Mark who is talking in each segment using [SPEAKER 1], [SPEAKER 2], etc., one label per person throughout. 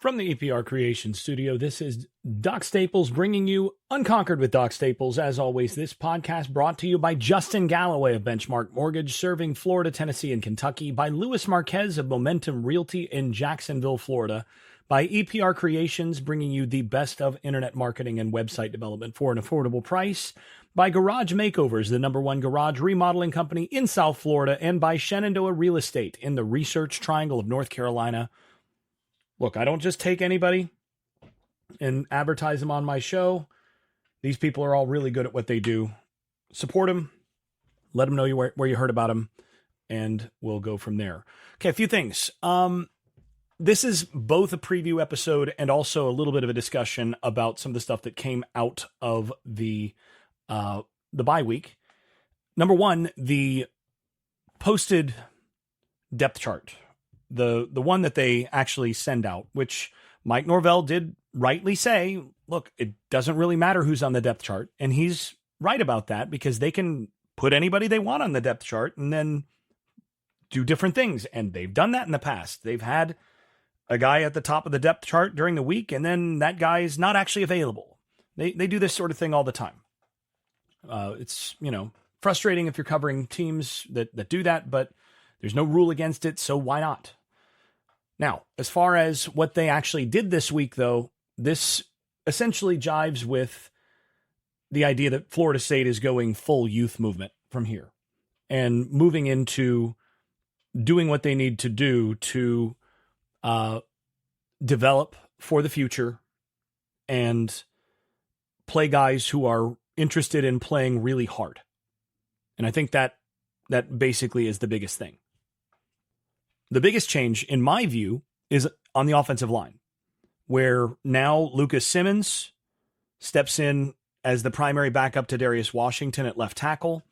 [SPEAKER 1] From the EPR Creation Studio, this is Doc Staples bringing you Unconquered with Doc Staples. As always, this podcast brought to you by Justin Galloway of Benchmark Mortgage, serving Florida, Tennessee, and Kentucky, by Louis Marquez of Momentum Realty in Jacksonville, Florida, by EPR Creations, bringing you the best of internet marketing and website development for an affordable price, by Garage Makeovers, the #1 garage remodeling company in South Florida, and by Shenandoah Real Estate in the Research Triangle of North Carolina. Look, I don't just take anybody and advertise them on my show. These people are all really good at what they do. Support them. Let them know where you heard about them, and we'll go from there. Okay, a few things. This is both a preview episode and also a little bit of a discussion about some of the stuff that came out of the bye week. Number one, the posted depth chart. The one that they actually send out, which Mike Norvell did rightly say, look, it doesn't really matter who's on the depth chart. And he's right about that, because they can put anybody they want on the depth chart and then do different things. And they've done that in the past. They've had a guy at the top of the depth chart during the week, and then that guy is not actually available. They do this sort of thing all the time. It's, frustrating if you're covering teams that do that, but there's no rule against it, so why not? Now, as far as what they actually did this week, though, this essentially jives with the idea that Florida State is going full youth movement from here and moving into doing what they need to do to develop for the future and play guys who are interested in playing really hard. And I think that basically is the biggest thing. The biggest change, in my view, is on the offensive line, where now Lucas Simmons steps in as the primary backup to Darius Washington at left tackle.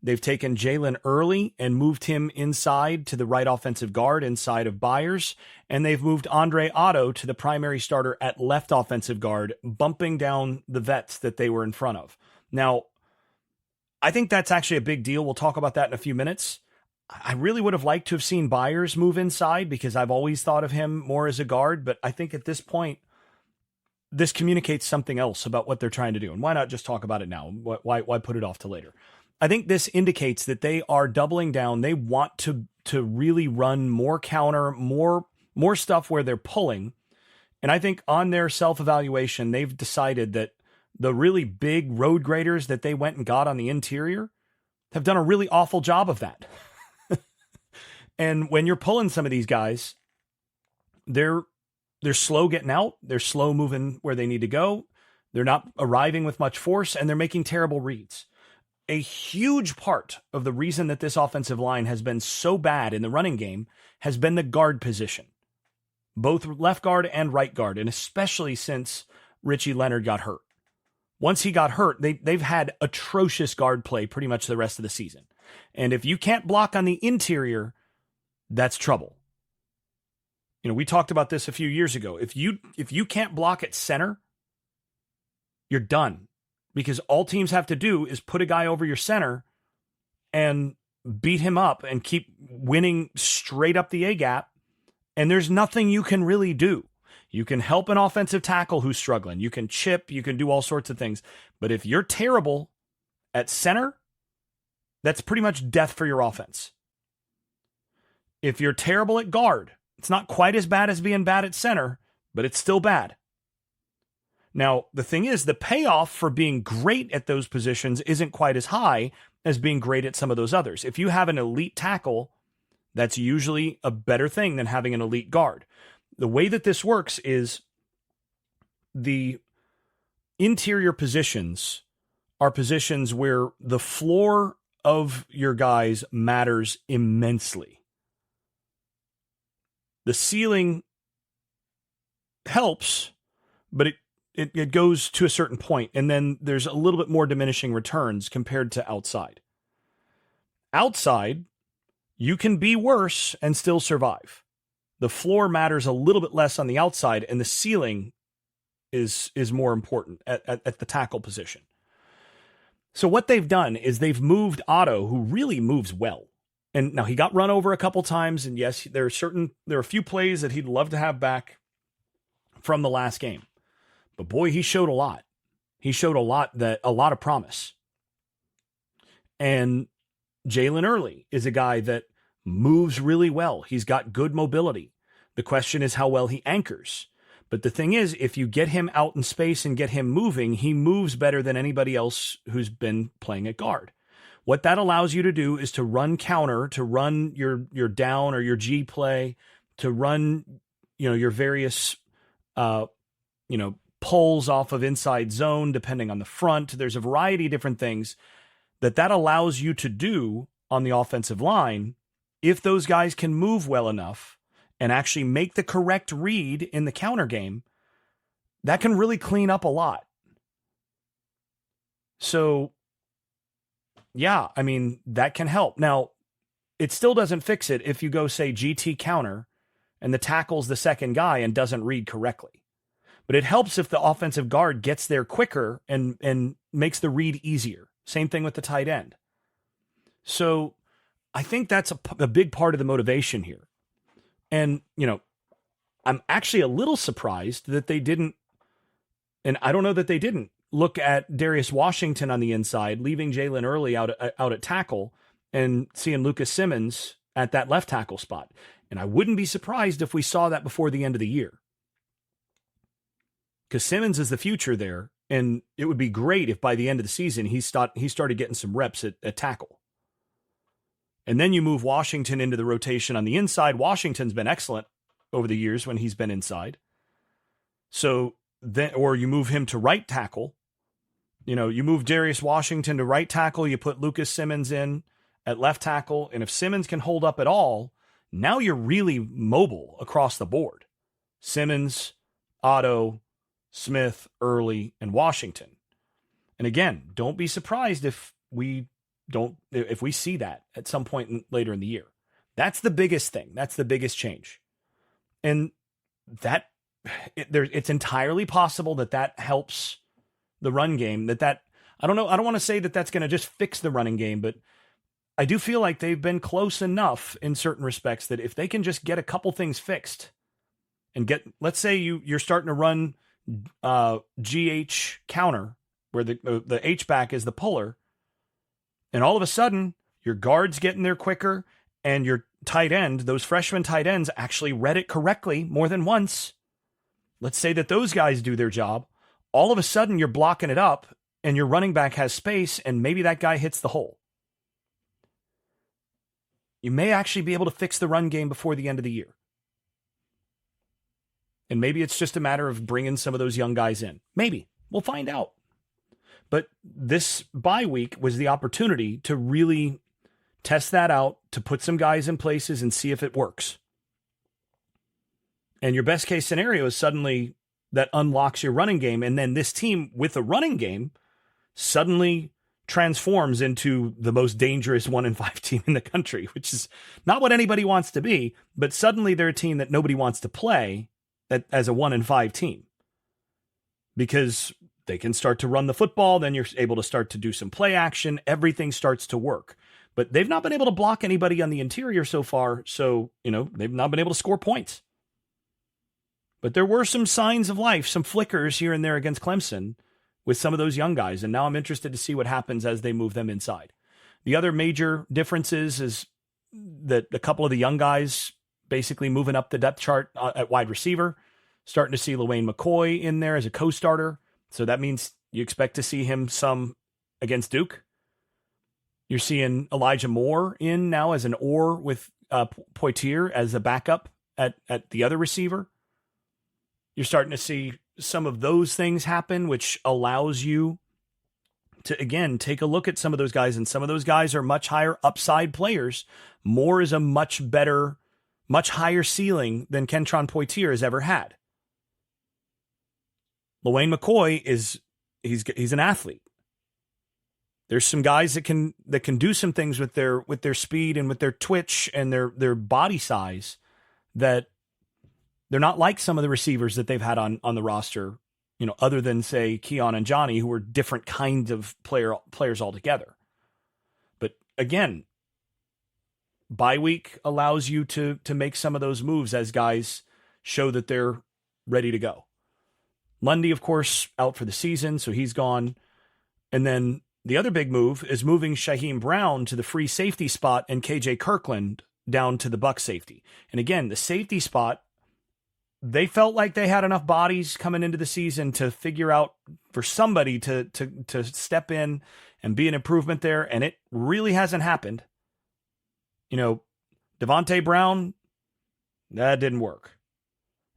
[SPEAKER 1] They've taken Jalen Early and moved him inside to the right offensive guard inside of Byers, and they've moved Andre Otto to the primary starter at left offensive guard, bumping down the vets that they were in front of. Now, I think that's actually a big deal. We'll talk about that in a few minutes. I really would have liked to have seen Byers move inside, because I've always thought of him more as a guard, but I think at this point, this communicates something else about what they're trying to do. And why not just talk about it now? Why put it off to later? I think this indicates that they are doubling down. They want to really run more counter, more stuff where they're pulling. And I think on their self-evaluation, they've decided that the really big road graders that they went and got on the interior have done a really awful job of that. And when you're pulling some of these guys, they're slow getting out. They're slow moving where they need to go. They're not arriving with much force, and they're making terrible reads. A huge part of the reason that this offensive line has been so bad in the running game has been the guard position, both left guard and right guard, and especially since Richie Leonard got hurt. Once he got hurt, they've had atrocious guard play pretty much the rest of the season. And if you can't block on the interior, that's trouble. We talked about this a few years ago. If you can't block at center, you're done, because all teams have to do is put a guy over your center and beat him up and keep winning straight up the A gap. And there's nothing you can really do. You can help an offensive tackle who's struggling. You can chip, you can do all sorts of things. But if you're terrible at center, that's pretty much death for your offense. If you're terrible at guard, it's not quite as bad as being bad at center, but it's still bad. Now, the thing is, the payoff for being great at those positions isn't quite as high as being great at some of those others. If you have an elite tackle, that's usually a better thing than having an elite guard. The way that this works is the interior positions are positions where the floor of your guys matters immensely. The ceiling helps, but it goes to a certain point, and then there's a little bit more diminishing returns compared to outside. Outside, you can be worse and still survive. The floor matters a little bit less on the outside, and the ceiling is more important at the tackle position. So what they've done is they've moved Otto, who really moves well. And now he got run over a couple times, and yes, there are a few plays that he'd love to have back. from the last game. But boy, he showed a lot. He showed a lot of promise. And Jalen Early is a guy that moves really well. He's got good mobility. The question is how well he anchors. But the thing is, if you get him out in space and get him moving, he moves better than anybody else who's been playing at guard. What that allows you to do is to run counter, to run your down or your G play, to run, your various, pulls off of inside zone, depending on the front. There's a variety of different things that allows you to do on the offensive line if those guys can move well enough and actually make the correct read in the counter game. That can really clean up a lot. So, yeah, I mean, that can help. Now, it still doesn't fix it if you go, say, GT counter and the tackle's the second guy and doesn't read correctly. But it helps if the offensive guard gets there quicker and makes the read easier. Same thing with the tight end. So I think that's a big part of the motivation here. And, I'm actually a little surprised that they didn't, and I don't know that they didn't, look at Darius Washington on the inside, leaving Jalen Early out at tackle and seeing Lucas Simmons at that left tackle spot. And I wouldn't be surprised if we saw that before the end of the year. Because Simmons is the future there, and it would be great if by the end of the season he started getting some reps at tackle. And then you move Washington into the rotation on the inside. Washington's been excellent over the years when he's been inside. So then, or you move him to right tackle. You move Darius Washington to right tackle. You put Lucas Simmons in at left tackle. And if Simmons can hold up at all, now you're really mobile across the board. Simmons, Otto, Smith, Early, and Washington. And again, don't be surprised if we see that at some point later in the year. That's the biggest thing. That's the biggest change. And it's entirely possible that helps the run game. I don't know. I don't want to say that that's going to just fix the running game, but I do feel like they've been close enough in certain respects that if they can just get a couple things fixed and let's say you're starting to run GH counter where the H-back is the puller, and all of a sudden your guard's getting there quicker and your tight end, those freshman tight ends actually read it correctly more than once. Let's say that those guys do their job. All of a sudden you're blocking it up and your running back has space and maybe that guy hits the hole. You may actually be able to fix the run game before the end of the year. And maybe it's just a matter of bringing some of those young guys in. Maybe. We'll find out. But this bye week was the opportunity to really test that out, to put some guys in places and see if it works. And your best case scenario is suddenly that unlocks your running game. And then this team with a running game suddenly transforms into the most dangerous 1-5 team in the country, which is not what anybody wants to be. But suddenly they're a team that nobody wants to play as a 1-5 team, because they can start to run the football. Then you're able to start to do some play action. Everything starts to work. But they've not been able to block anybody on the interior so far. So, they've not been able to score points. But there were some signs of life, some flickers here and there against Clemson with some of those young guys. And now I'm interested to see what happens as they move them inside. The other major differences is that a couple of the young guys basically moving up the depth chart at wide receiver, starting to see LaWayne McCoy in there as a co-starter. So that means you expect to see him some against Duke. You're seeing Elijah Moore in now as an or with Poitier as a backup at the other receiver. You're starting to see some of those things happen, which allows you to, again, take a look at some of those guys. And some of those guys are much higher upside players. Moore is a much better, much higher ceiling than Kentron Poitier has ever had. LaWayne McCoy he's an athlete. There's some guys that can do some things with their speed and with their twitch and their body size that they're not like some of the receivers that they've had on the roster, other than say Keon and Johnny, who are different kinds of players altogether. But again, bye week allows you to make some of those moves as guys show that they're ready to go. Lundy, of course, out for the season, so he's gone. And then the other big move is moving Shaheem Brown to the free safety spot and KJ Kirkland down to the Buck safety. And again, the safety spot, they felt like they had enough bodies coming into the season to figure out for somebody to step in and be an improvement there, and it really hasn't happened. Devontae Brown, that didn't work.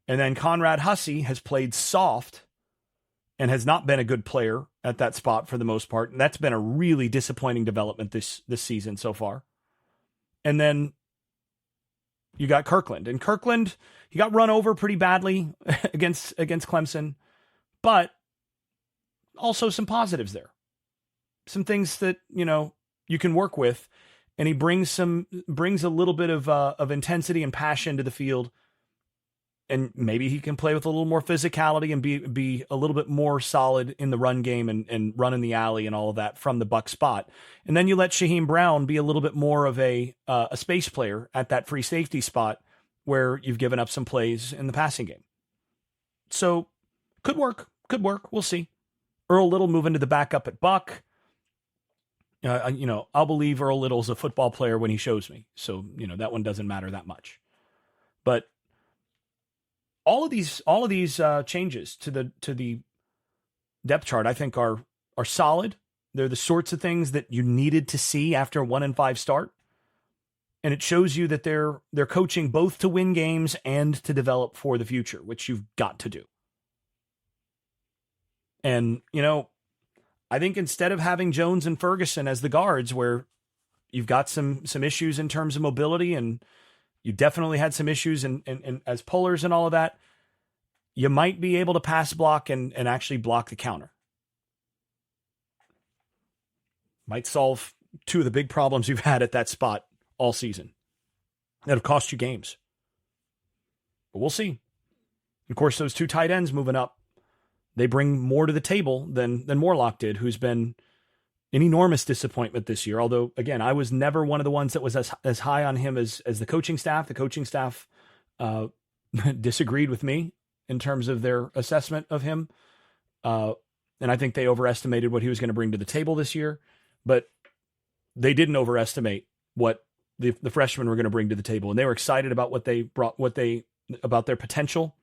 [SPEAKER 1] And then Conrad Hussey has played soft and has not been a good player at that spot for the most part. And that's been a really disappointing development this season so far. And then you got Kirkland. And Kirkland, he got run over pretty badly against Clemson, but also some positives there. Some things that, you can work with. And he brings a little bit of intensity and passion to the field. And maybe he can play with a little more physicality and be a little bit more solid in the run game and run in the alley and all of that from the Buck spot. And then you let Shaheem Brown be a little bit more of a space player at that free safety spot where you've given up some plays in the passing game. So could work. We'll see. Earl Little moving to the backup at Buck. I'll believe Earl Little's a football player when he shows me. So, that one doesn't matter that much. But all of these changes to the depth chart, I think are solid. They're the sorts of things that you needed to see after a 1-5 start. And it shows you that they're coaching both to win games and to develop for the future, which you've got to do. And, I think instead of having Jones and Ferguson as the guards, where you've got some issues in terms of mobility, and you definitely had some issues in as pullers and all of that, you might be able to pass block and actually block the counter. Might solve two of the big problems you've had at that spot all season that have cost you games. But we'll see. Of course, those two tight ends moving up, they bring more to the table than Morlock did, who's been an enormous disappointment this year. Although, again, I was never one of the ones that was as high on him as the coaching staff. The coaching staff disagreed with me in terms of their assessment of him. And I think they overestimated what he was going to bring to the table this year. But they didn't overestimate what the freshmen were going to bring to the table. And they were excited about what they brought, about their potential.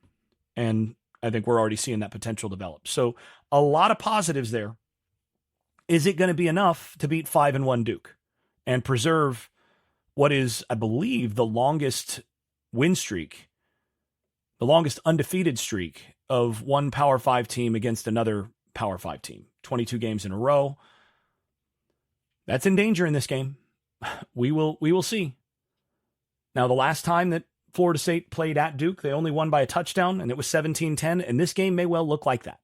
[SPEAKER 1] And I think we're already seeing that potential develop. So a lot of positives there. Is it going to be enough to beat 5-1 Duke and preserve what is, I believe, the longest win streak, the longest undefeated streak of one Power 5 team against another Power 5 team, 22 games in a row? That's in danger in this game. We will see. Now, the last time that Florida State played at Duke, they only won by a touchdown, and it was 17-10, and this game may well look like that.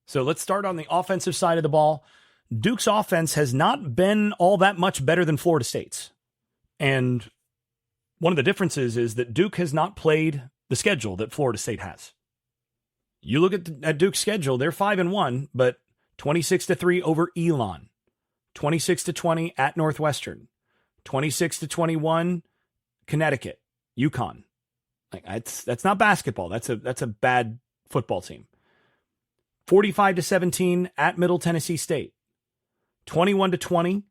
[SPEAKER 1] So let's start on the offensive side of the ball. Duke's offense has not been all that much better than Florida State's. And one of the differences is that Duke has not played the schedule that Florida State has. You look at Duke's schedule, they're 5-1, but 26-3 over Elon, 26-20 at Northwestern, 26-21, Connecticut, UConn. That's not basketball. That's a bad football team. 45-17 at Middle Tennessee State. 21-20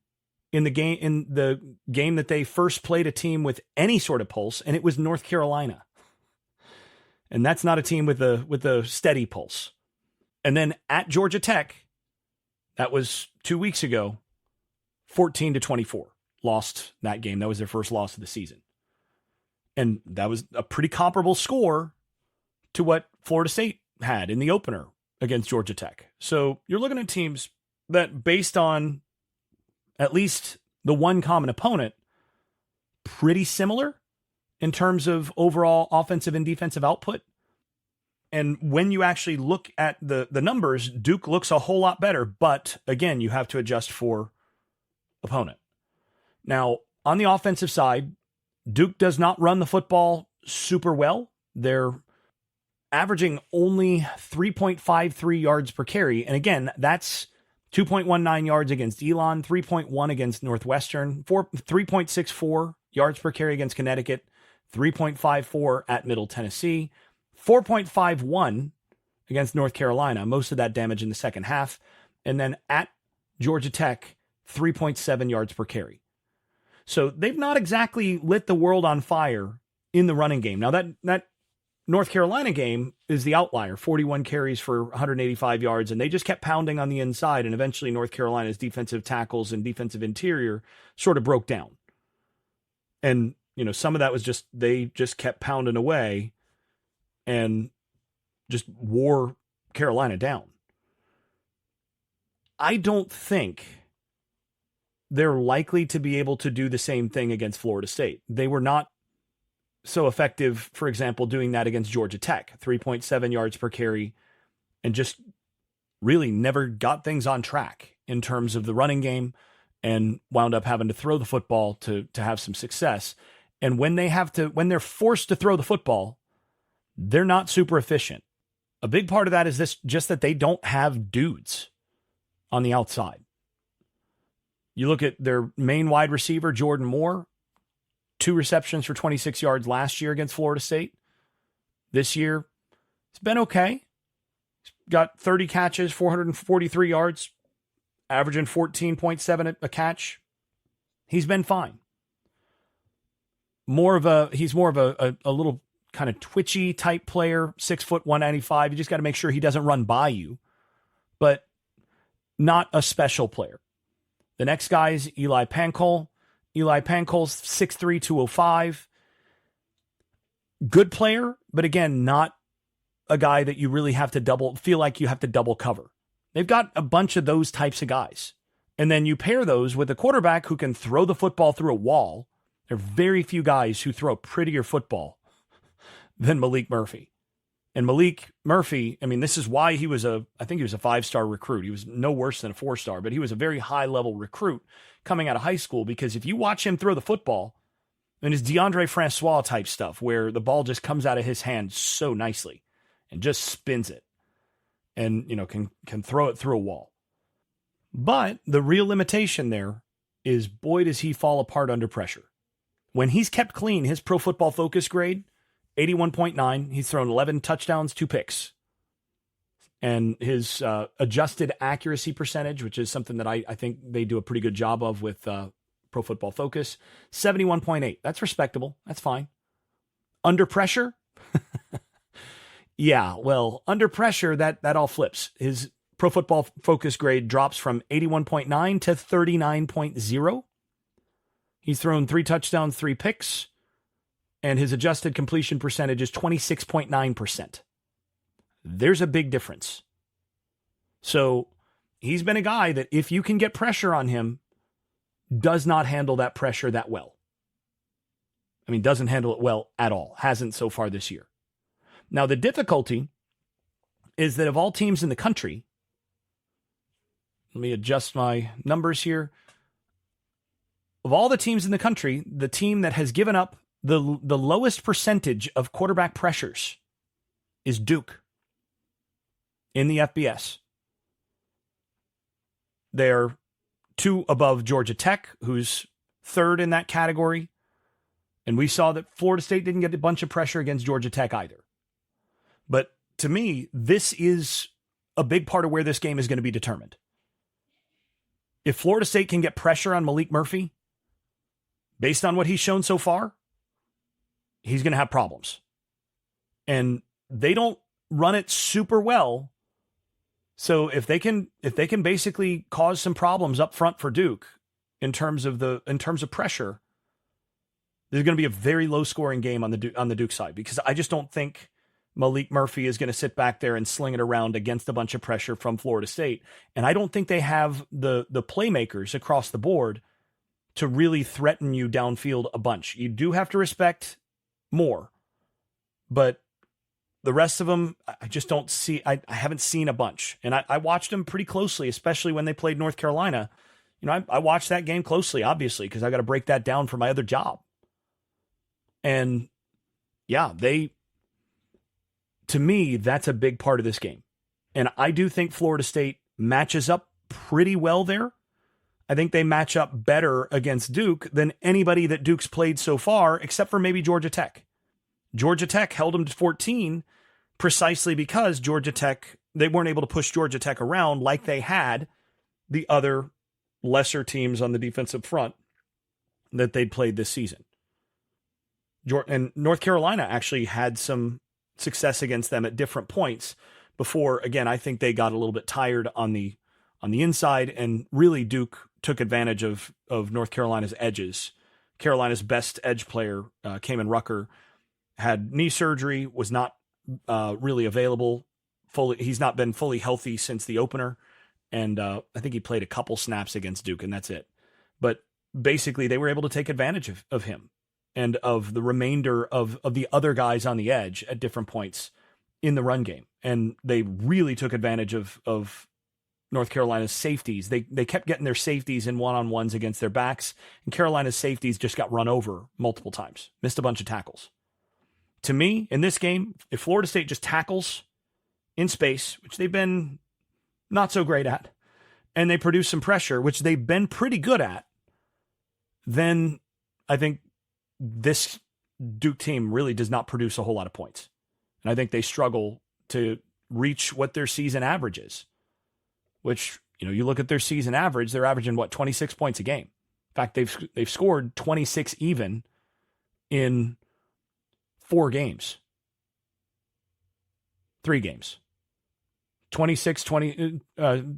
[SPEAKER 1] in the game that they first played a team with any sort of pulse, and it was North Carolina. And that's not a team with a steady pulse. And then at Georgia Tech, that was 2 weeks ago, 14-24. Lost that game. That was their first loss of the season. And that was a pretty comparable score to what Florida State had in the opener against Georgia Tech. So you're looking at teams that, based on at least the one common opponent, pretty similar in terms of overall offensive and defensive output. And when you actually look at the numbers, Duke looks a whole lot better. But again, you have to adjust for opponent. Now, on the offensive side, Duke does not run the football super well. They're averaging only 3.53 yards per carry. And again, that's 2.19 yards against Elon, 3.1 against Northwestern, 3.64 yards per carry against Connecticut, 3.54 at Middle Tennessee, 4.51 against North Carolina, most of that damage in the second half. And then at Georgia Tech, 3.7 yards per carry. So they've not exactly lit the world on fire in the running game. Now that North Carolina game is the outlier, 41 carries for 185 yards, and they just kept pounding on the inside, and eventually North Carolina's defensive tackles and defensive interior sort of broke down. And, some of that was just, they just kept pounding away and just wore Carolina down. I don't think they're likely to be able to do the same thing against Florida State. They were not so effective, for example, doing that against Georgia Tech, 3.7 yards per carry, and just really never got things on track in terms of the running game and wound up having to throw the football to have some success. And when they're forced to throw the football, they're not super efficient. A big part of that is just that they don't have dudes on the outside. You look at their main wide receiver, Jordan Moore, 2 receptions for 26 yards last year against Florida State. This year, it's been okay. He's got 30 catches, 443 yards, averaging 14.7 a catch. He's been fine. He's more of a little kind of twitchy type player, 6 foot 195. You just got to make sure he doesn't run by you, but not a special player. The next guy is Eli Pancol. Eli Pancol's 6'3", 205. Good player, but again, not a guy that you really have to feel like you have to double cover. They've got a bunch of those types of guys. And then you pair those with a quarterback who can throw the football through a wall. There are very few guys who throw a prettier football than Malik Murphy. And Malik Murphy, this is why he was I think he was a 5-star recruit. He was no worse than a 4-star, but he was a very high-level recruit coming out of high school, because if you watch him throw the football, it's DeAndre Francois type stuff where the ball just comes out of his hand so nicely and just spins it and, can throw it through a wall. But the real limitation there is, boy, does he fall apart under pressure. When he's kept clean, his Pro Football Focus grade, 81.9. He's thrown 11 touchdowns, 2 picks. And his adjusted accuracy percentage, which is something that I think they do a pretty good job of with Pro Football Focus, 71.8. That's respectable. That's fine. Under pressure? Yeah, well, under pressure, that all flips. His Pro Football Focus grade drops from 81.9 to 39.0. He's thrown 3 touchdowns, 3 picks. And his adjusted completion percentage is 26.9%. There's a big difference. So he's been a guy that, if you can get pressure on him, does not handle that pressure that well. Doesn't handle it well at all. Hasn't so far this year. Now, the difficulty is that of all teams in the country, let me adjust my numbers here. Of all the teams in the country, the team that has given up the lowest percentage of quarterback pressures is Duke in the FBS. They're 2 above Georgia Tech, who's 3rd in that category. And we saw that Florida State didn't get a bunch of pressure against Georgia Tech either. But to me, this is a big part of where this game is going to be determined. If Florida State can get pressure on Malik Murphy, based on what he's shown so far, he's going to have problems. And they don't run it super well. So if they can basically cause some problems up front for Duke in terms of pressure, there's going to be a very low scoring game on the Duke side, because I just don't think Malik Murphy is going to sit back there and sling it around against a bunch of pressure from Florida State. And I don't think they have the playmakers across the board to really threaten you downfield a bunch. You do have to respect Moore, but the rest of them, I just don't see. I haven't seen a bunch. And I watched them pretty closely, especially when they played North Carolina. I watched that game closely, obviously, because I got to break that down for my other job. And yeah, to me, that's a big part of this game. And I do think Florida State matches up pretty well there. I think they match up better against Duke than anybody that Duke's played so far, except for maybe Georgia Tech. Georgia Tech held them to 14, precisely because Georgia Tech, they weren't able to push Georgia Tech around like they had the other lesser teams on the defensive front that they'd played this season. And North Carolina actually had some success against them at different points before. Again, I think they got a little bit tired on the inside, and really Duke took advantage of North Carolina's edges. Carolina's best edge player, Kamen Rucker, had knee surgery, was not really available. He's not been fully healthy since the opener, and I think he played a couple snaps against Duke, and that's it. But basically, they were able to take advantage of him and of the remainder of the other guys on the edge at different points in the run game. And they really took advantage of North Carolina's safeties. They kept getting their safeties in one-on-ones against their backs, and Carolina's safeties just got run over multiple times, missed a bunch of tackles. To me, in this game, if Florida State just tackles in space, which they've been not so great at, and they produce some pressure, which they've been pretty good at, then I think this Duke team really does not produce a whole lot of points. And I think they struggle to reach what their season average is, which, you look at their season average, they're averaging 26 points a game. In fact, they've scored 26 even in 3 games. 26, 20,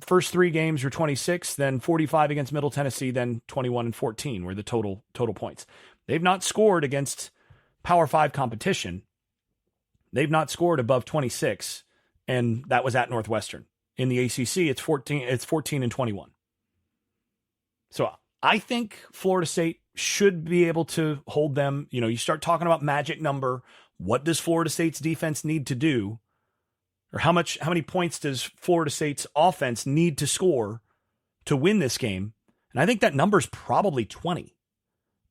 [SPEAKER 1] first 3 games were 26, then 45 against Middle Tennessee, then 21 and 14 were the total points. They've not scored against Power 5 competition. They've not scored above 26, and that was at Northwestern. In the ACC, it's 14 and 21. So I think Florida State should be able to hold them. You start talking about magic number. What does Florida State's defense need to do? Or how many points does Florida State's offense need to score to win this game? And I think that number is probably 20.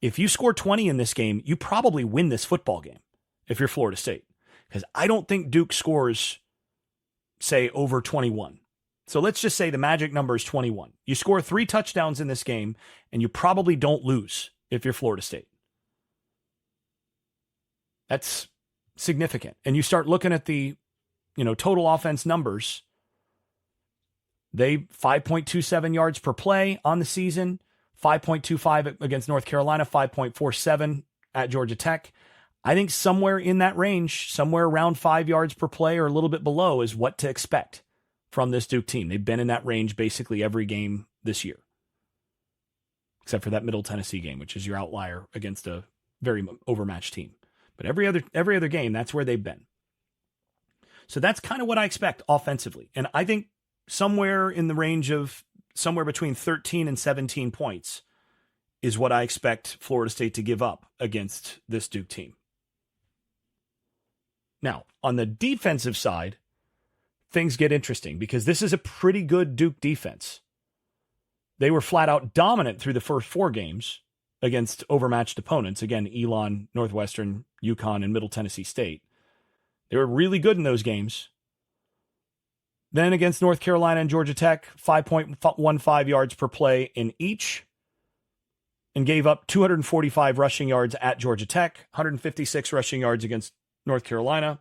[SPEAKER 1] If you score 20 in this game, you probably win this football game if you're Florida State. Because I don't think Duke scores, say, over 21. So let's just say the magic number is 21. You score 3 touchdowns in this game, and you probably don't lose if you're Florida State. That's significant. And you start looking at the total offense numbers. They 5.27 yards per play on the season, 5.25 against North Carolina, 5.47 at Georgia Tech. I think somewhere in that range, somewhere around 5 yards per play or a little bit below is what to expect from this Duke team. They've been in that range basically every game this year, except for that Middle Tennessee game, which is your outlier against a very overmatched team. But every other game, that's where they've been. So that's kind of what I expect offensively. And I think somewhere in the range of somewhere between 13 and 17 points is what I expect Florida State to give up against this Duke team. Now, on the defensive side, things get interesting because this is a pretty good Duke defense. They were flat out dominant through the first 4 games against overmatched opponents. Again, Elon, Northwestern, UConn, and Middle Tennessee State. They were really good in those games. Then against North Carolina and Georgia Tech, 5.15 yards per play in each, and gave up 245 rushing yards at Georgia Tech, 156 rushing yards against North Carolina.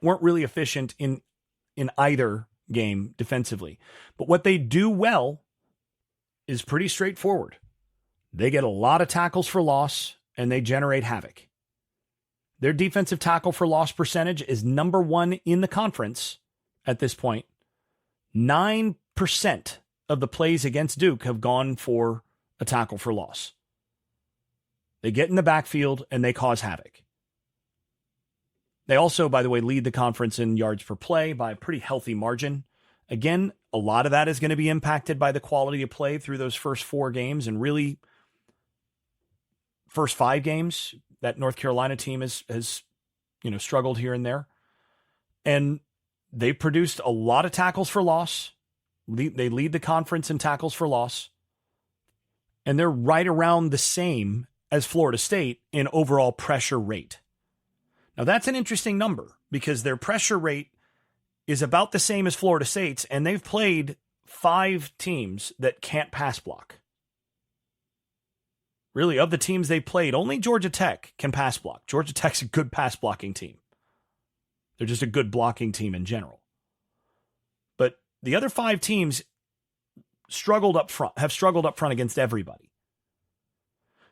[SPEAKER 1] Weren't really efficient in either game defensively. But what they do well is pretty straightforward. They get a lot of tackles for loss, and they generate havoc. Their defensive tackle for loss percentage is number 1 in the conference at this point. 9% of the plays against Duke have gone for a tackle for loss. They get in the backfield and they cause havoc. They also, by the way, lead the conference in yards per play by a pretty healthy margin. Again, a lot of that is going to be impacted by the quality of play through those first 4 games, and really first 5 games. That North Carolina team has struggled here and there. And they produced a lot of tackles for loss. They lead the conference in tackles for loss. And they're right around the same as Florida State in overall pressure rate. Now, that's an interesting number because their pressure rate is about the same as Florida State's, and they've played 5 teams that can't pass block. Really, of the teams they played, only Georgia Tech can pass block. Georgia Tech's a good pass blocking team. They're just a good blocking team in general. But the other 5 teams have struggled up front against everybody.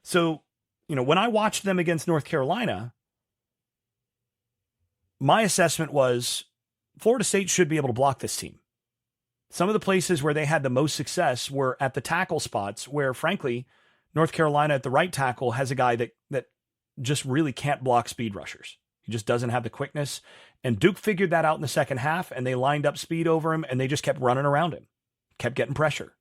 [SPEAKER 1] So, when I watched them against North Carolina, my assessment was Florida State should be able to block this team. Some of the places where they had the most success were at the tackle spots where, frankly, North Carolina at the right tackle has a guy that just really can't block speed rushers. He just doesn't have the quickness. And Duke figured that out in the second half, and they lined up speed over him, and they just kept running around him, kept getting pressure.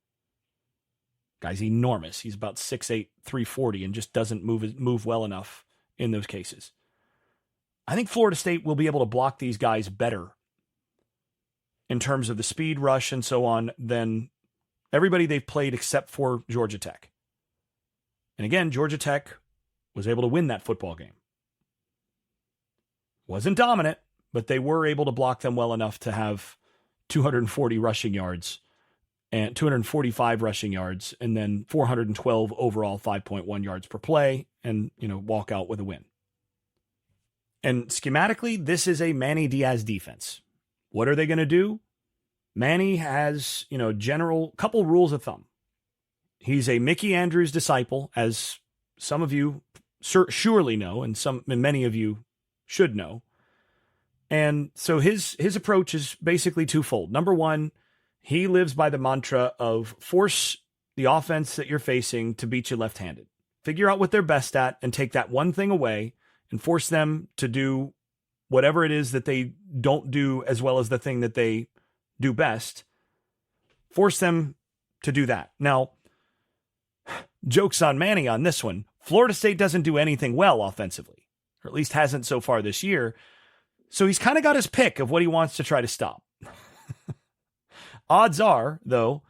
[SPEAKER 1] Guy's enormous. He's about 6'8", 340, and just doesn't move well enough in those cases. I think Florida State will be able to block these guys better in terms of the speed rush and so on than everybody they've played except for Georgia Tech. And again, Georgia Tech was able to win that football game. Wasn't dominant, but they were able to block them well enough to have 240 rushing yards and 245 rushing yards, and then 412 overall 5.1 yards per play, and, walk out with a win. And schematically, this is a Manny Diaz defense. What are they going to do? Manny has, general couple rules of thumb. He's a Mickey Andrews disciple, as some of you surely know, and many of you should know. And so his approach is basically twofold. Number one, he lives by the mantra of force the offense that you're facing to beat you left-handed. Figure out what they're best at and take that one thing away and force them to do whatever it is that they don't do as well as the thing that they do best. Force them to do that. Now, joke's on Manny on this one. Florida State doesn't do anything well offensively, or at least hasn't so far this year. So he's kind of got his pick of what he wants to try to stop. Odds are, though,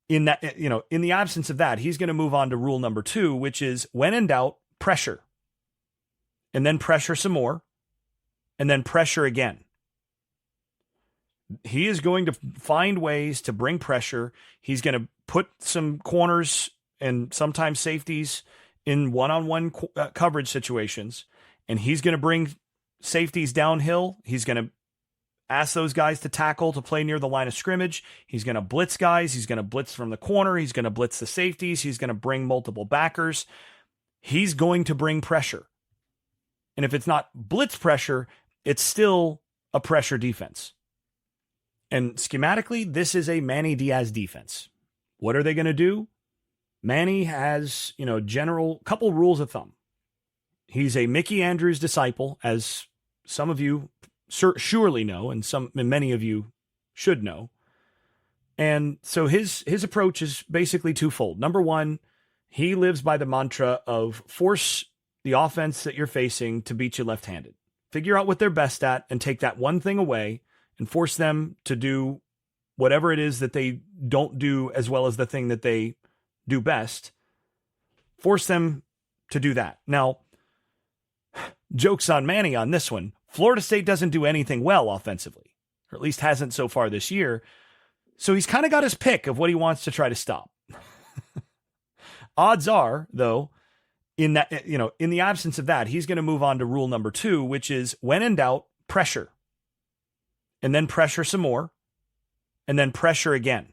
[SPEAKER 1] in the absence of that, he's going to move on to rule number 2, which is when in doubt, pressure. And then pressure some more. And then pressure again. He is going to find ways to bring pressure. He's going to put some corners and sometimes safeties in one-on-one coverage situations. And he's going to bring safeties downhill. He's going to ask those guys to tackle, to play near the line of scrimmage. He's going to blitz guys. He's going to blitz from the corner. He's going to blitz the safeties. He's going to bring multiple backers. He's going to bring pressure. And if it's not blitz pressure, it's still a pressure defense. And schematically, this is a Manny Diaz defense. What are they going to do? Manny has, general couple rules of thumb. He's a Mickey Andrews disciple, as some of you surely know, and many of you should know. And so his approach is basically twofold. Number one, he lives by the mantra of force the offense that you're facing to beat you left-handed. Figure out what they're best at and take that one thing away and force them to do whatever it is that they don't do as well as the thing that they do best. Force them to do that. Now, joke's on Manny on this one. Florida State doesn't do anything well offensively, or at least hasn't so far this year. So he's kind of got his pick of what he wants to try to stop. Odds are, though, in the absence of that, he's going to move on to rule number 2, which is when in doubt, pressure. And then pressure some more. And then pressure again.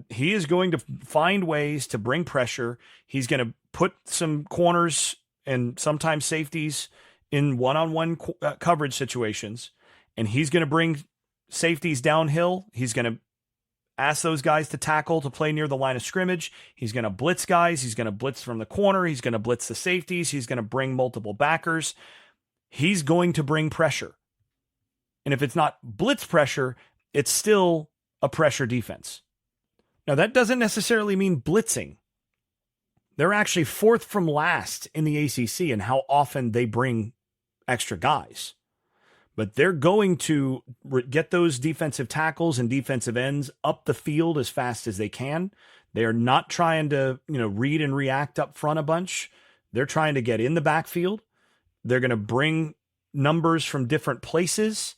[SPEAKER 1] He is going to find ways to bring pressure. He's going to put some corners and sometimes safeties in one-on-one coverage situations. And he's going to bring safeties downhill. He's going to ask those guys to tackle, to play near the line of scrimmage. He's going to blitz guys. He's going to blitz from the corner. He's going to blitz the safeties. He's going to bring multiple backers. He's going to bring pressure. And if it's not blitz pressure, it's still a pressure defense. Now, that doesn't necessarily mean blitzing. They're actually 4th from last in the ACC in how often they bring extra guys. But they're going to get those defensive tackles and defensive ends up the field as fast as they can. They are not trying to, read and react up front a bunch. They're trying to get in the backfield. They're going to bring numbers from different places.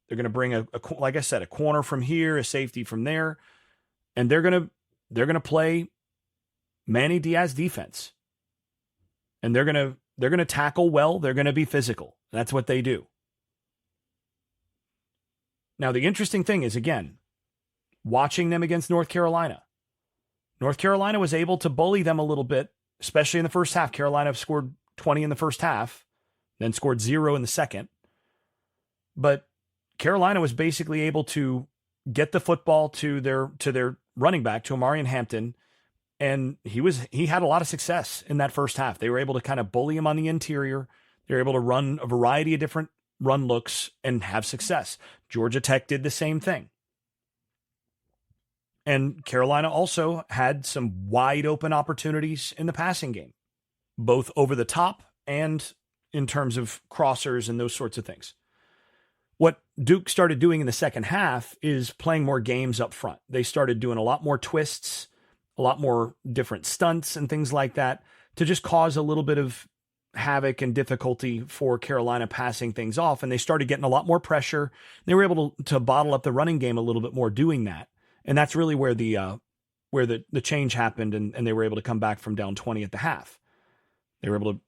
[SPEAKER 1] They're going to bring like I said, a corner from here, a safety from there, and they're going to play Manny Diaz defense. And they're going to tackle well. They're going to be physical. That's what they do. Now, the interesting thing is, again, watching them against North Carolina. North Carolina was able to bully them a little bit, especially in the first half. Carolina scored 20 in the first half, then scored 0 in the second. But Carolina was basically able to get the football to their running back, to Amarian Hampton, and he had a lot of success in that first half. They were able to kind of bully him on the interior. They were able to run a variety of different run looks and have success. Georgia Tech did the same thing. And Carolina also had some wide open opportunities in the passing game, both over the top and in terms of crossers and those sorts of things. What Duke started doing in the second half is playing more games up front. They started doing a lot more twists, a lot more different stunts and things like that to just cause a little bit of havoc and difficulty for Carolina passing things off. And they started getting a lot more pressure. They were able to bottle up the running game a little bit more doing that. And that's really where the change happened, and they were able to come back from down 20 at the half. They were able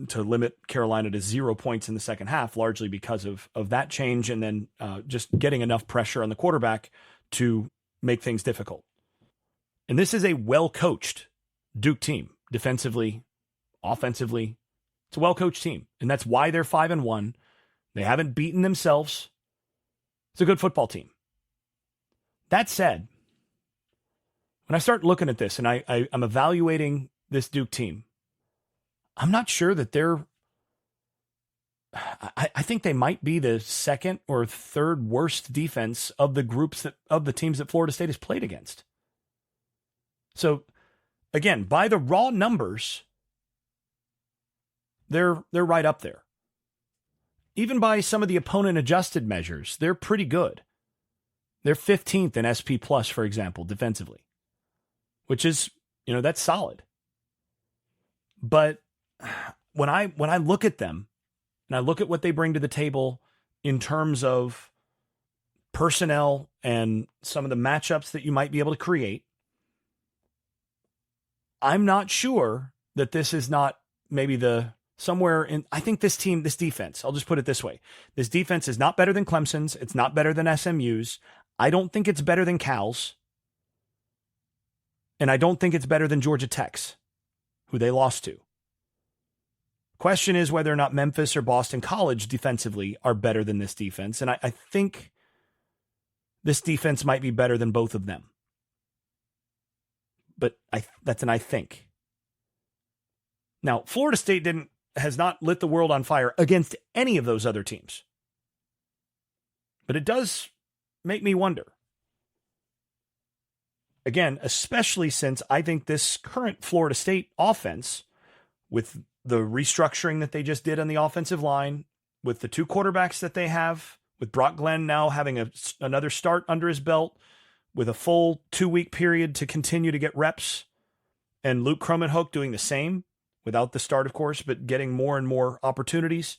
[SPEAKER 1] to limit Carolina to 0 points in the second half, largely because of that change, and then just getting enough pressure on the quarterback to make things difficult. And this is a well-coached Duke team, defensively, offensively. It's a well-coached team, and that's why they're 5-1. They haven't beaten themselves. It's a good football team. That said, when I start looking at this and I'm evaluating this Duke team, I'm not sure that I think they might be the second or third worst defense of the teams that Florida State has played against. So again, by the raw numbers, they're right up there. Even by some of the opponent adjusted measures, they're pretty good. They're 15th in SP plus, for example, defensively, which is, that's solid. But when I look at them and I look at what they bring to the table in terms of personnel and some of the matchups that you might be able to create, I'm not sure that this is not maybe I think this defense, I'll just put it this way. This defense is not better than Clemson's. It's not better than SMU's. I don't think it's better than Cal's. And I don't think it's better than Georgia Tech's, who they lost to. Question is whether or not Memphis or Boston College defensively are better than this defense. And I think this defense might be better than both of them. But that's an I think. Now, Florida State has not lit the world on fire against any of those other teams. But it does make me wonder. Again, especially since I think this current Florida State offense, with the restructuring that they just did on the offensive line, with the two quarterbacks that they have, with Brock Glenn now having another start under his belt, with a full 2-week period to continue to get reps, and Luke Kromenhoek doing the same, without the start, of course, but getting more and more opportunities.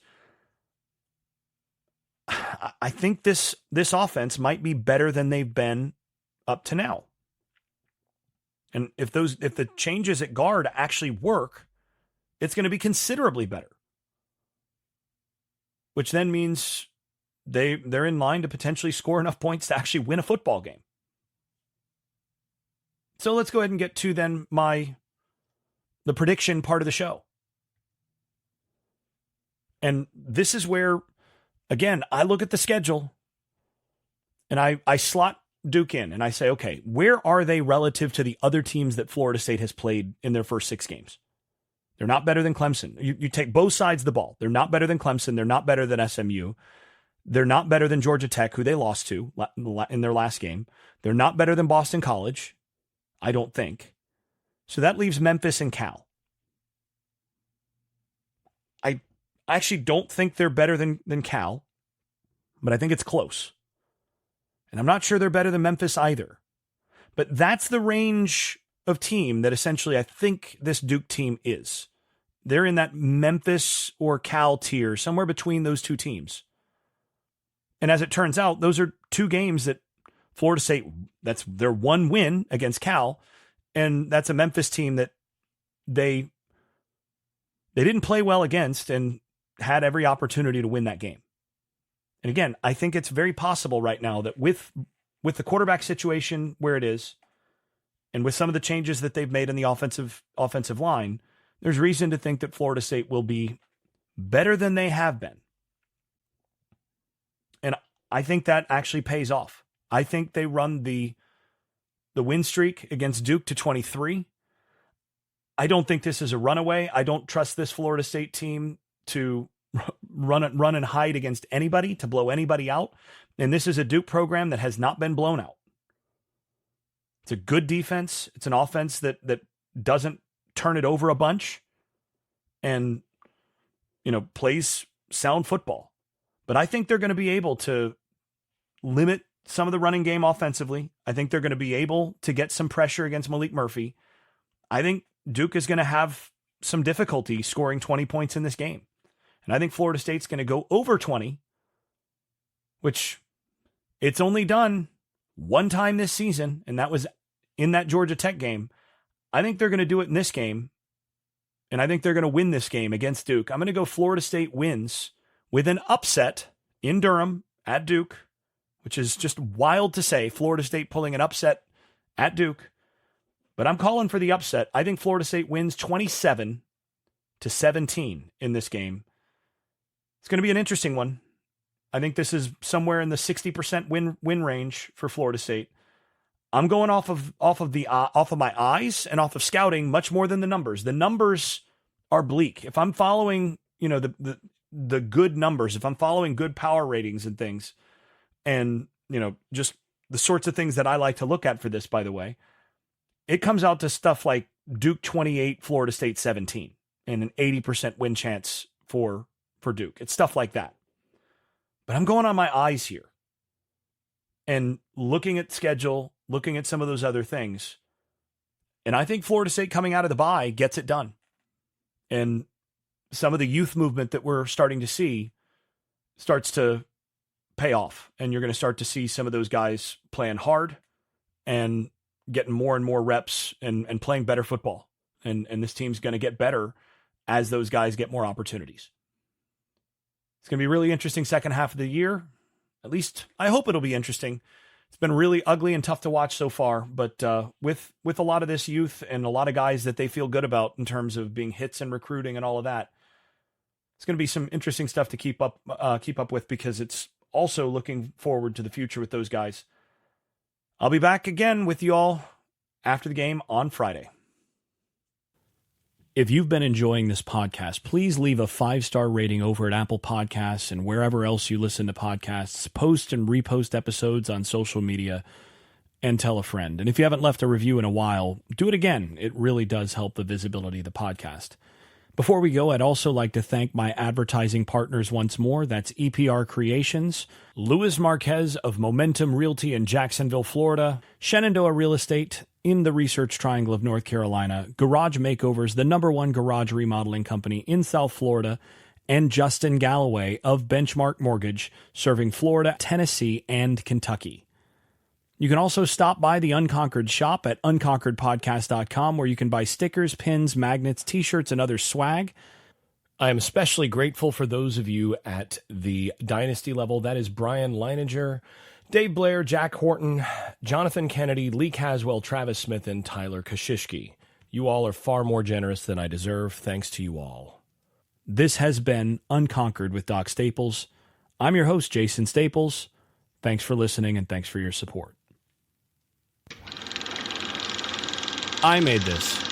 [SPEAKER 1] I think this offense might be better than they've been up to now. And if the changes at guard actually work, it's going to be considerably better. Which then means they're in line to potentially score enough points to actually win a football game. So let's go ahead and get to then the prediction part of the show. And this is where, again, I look at the schedule and I slot Duke in and I say, okay, where are they relative to the other teams that Florida State has played in their first 6 games? They're not better than Clemson. You take both sides of the ball. They're not better than Clemson. They're not better than SMU. They're not better than Georgia Tech, who they lost to in their last game. They're not better than Boston College, I don't think. So that leaves Memphis and Cal. I actually don't think they're better than Cal, but I think it's close. And I'm not sure they're better than Memphis either. But that's the range of team that essentially I think this Duke team is. They're in that Memphis or Cal tier, somewhere between those two teams. And as it turns out, those are 2 games that Florida State, that's their 1 win against Cal, and that's a Memphis team that they didn't play well against and had every opportunity to win that game. And again, I think it's very possible right now that with the quarterback situation where it is, and with some of the changes that they've made in the offensive line, there's reason to think that Florida State will be better than they have been. And I think that actually pays off. I think they run the win streak against Duke to 23. I don't think this is a runaway. I don't trust this Florida State team to run and hide against anybody, to blow anybody out. And this is a Duke program that has not been blown out. It's a good defense. It's an offense that doesn't turn it over a bunch and, plays sound football. But I think they're going to be able to limit some of the running game offensively. I think they're going to be able to get some pressure against Malik Murphy. I think Duke is going to have some difficulty scoring 20 points in this game. And I think Florida State's going to go over 20, which it's only done one time this season, and that was in that Georgia Tech game. I think they're going to do it in this game, and I think they're going to win this game against Duke. I'm going to go Florida State wins with an upset in Durham at Duke, which is just wild to say, Florida State pulling an upset at Duke. But I'm calling for the upset. I think Florida State wins 27-17 in this game. It's going to be an interesting one. I think this is somewhere in the 60% win range for Florida State. I'm going off of my eyes and off of scouting much more than the numbers. The numbers are bleak. If I'm following, the good numbers, if I'm following good power ratings and things, and just the sorts of things that I like to look at for this, by the way, it comes out to stuff like Duke 28, Florida State 17, and an 80% win chance for Duke. It's stuff like that. But I'm going on my eyes here and looking at schedule, looking at some of those other things. And I think Florida State coming out of the bye gets it done. And some of the youth movement that we're starting to see starts to pay off. And you're going to start to see some of those guys playing hard and getting more and more reps and playing better football. And this team's going to get better as those guys get more opportunities. It's going to be a really interesting second half of the year. At least I hope it'll be interesting. It's been really ugly and tough to watch so far, but with a lot of this youth and a lot of guys that they feel good about in terms of being hits and recruiting and all of that, it's going to be some interesting stuff to keep up with, because it's also looking forward to the future with those guys. I'll be back again with you all after the game on Friday. If you've been enjoying this podcast, please leave a 5-star rating over at Apple Podcasts and wherever else you listen to podcasts. Post and repost episodes on social media and tell a friend. And if you haven't left a review in a while, do it again. It really does help the visibility of the podcast. Before we go, I'd also like to thank my advertising partners once more. That's EPR Creations, Luis Marquez of Momentum Realty in Jacksonville, Florida, Shenandoah Real Estate in the Research Triangle of North Carolina, Garage Makeovers, the #1 garage remodeling company in South Florida, and Justin Galloway of Benchmark Mortgage, serving Florida, Tennessee, and Kentucky. You can also stop by the Unconquered Shop at unconqueredpodcast.com, where you can buy stickers, pins, magnets, t-shirts, and other swag. I am especially grateful for those of you at the Dynasty level. That is Brian Leininger, Dave Blair, Jack Horton, Jonathan Kennedy, Lee Caswell, Travis Smith, and Tyler Kashishki. You all are far more generous than I deserve. Thanks to you all. This has been Unconquered with Doc Staples. I'm your host, Jason Staples. Thanks for listening, and thanks for your support. I made this.